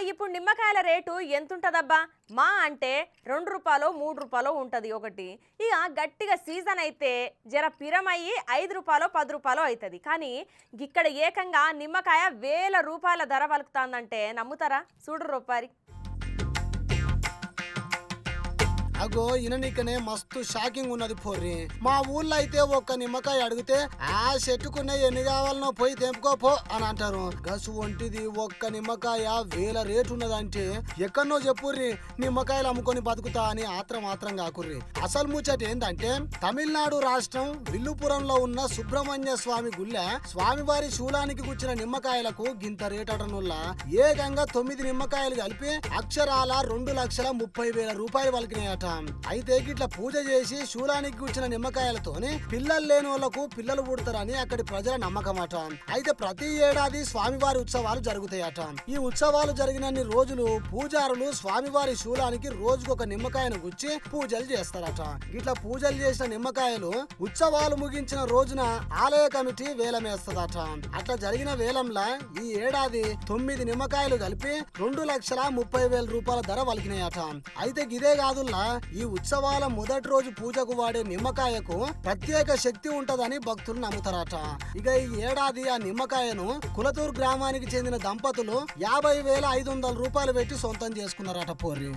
ఇప్పుడు నిమ్మకాయల రేటు ఎంతుంటదబ్బా? మా అంటే రూ. 2 రూ. 3 ఉంటది ఒకటి. ఇక గట్టిగా సీజన్ అయితే జర పిరమయ్యి రూ. 5 రూ. 10 అవుతుంది. కానీ ఇక్కడ ఏకంగా నిమ్మకాయ వేల రూపాయల ధర పలుకుతాందంటే నమ్ముతారా? చూడు రూపారి. అగో ఇననికనే మస్తు షాకింగ్ ఉన్నది పోర్రి. మా ఊళ్ళో అయితే ఒక్క నిమ్మకాయ అడిగితే ఆ చెట్టుకున్న ఎన్ని కావాలనో పోయి తెంపుకోపో అని అంటారు. గసు వంటిది ఒక్క నిమ్మకాయ వేల రేటు ఉన్నదంటే ఎక్కడనో చెప్పుర్రి నిమ్మకాయలు అమ్ముకొని బతుకుతా అని ఆత్రం కాకుర్రి. అసలు ముచ్చట ఏందంటే తమిళనాడు రాష్ట్రం విల్లుపురంలో ఉన్న సుబ్రహ్మణ్య స్వామి గుళ్ళ స్వామివారి శూలానికి గుచ్చిన నిమ్మకాయలకు గింత రేటనుల్లా ఏకంగా 9 నిమ్మకాయలు కలిపి అక్షరాల 2,30,000 రూపాయలు పలికినాయట. అయితే గిట్ల పూజ చేసి శూలానికి కూర్చిన నిమ్మకాయలతోని పిల్లలు లేని వాళ్లకు పిల్లలు పుడతారని అక్కడి ప్రజల నమ్మకం అట. అయితే ప్రతి ఏడాది స్వామివారి ఉత్సవాలు జరుగుతాయట. ఈ ఉత్సవాలు జరిగినన్ని రోజులు పూజారులు స్వామివారి శూలానికి రోజుకొక నిమ్మకాయను గుచ్చి పూజలు చేస్తారట. గిట్ల పూజలు చేసిన నిమ్మకాయలు ఉత్సవాలు ముగించిన రోజున ఆలయ కమిటీ వేలం వేస్తదట. అట్లా జరిగిన వేలంలా ఈ ఏడాది 9 నిమ్మకాయలు కలిపి 2,30,000 రూపాయల ధర వలికినాయట. అయితే గిదే కాదుల్లా ఈ ఉత్సవాల మొదటి రోజు పూజకు వాడే నిమ్మకాయకు ప్రత్యేక శక్తి ఉంటదని భక్తులు నమ్ముతారట. ఇక ఈ ఏడాది ఆ నిమ్మకాయను కులతూరు గ్రామానికి చెందిన దంపతులు 50,500 రూపాయలు పెట్టి సొంతం చేసుకున్నారట పోర్రి.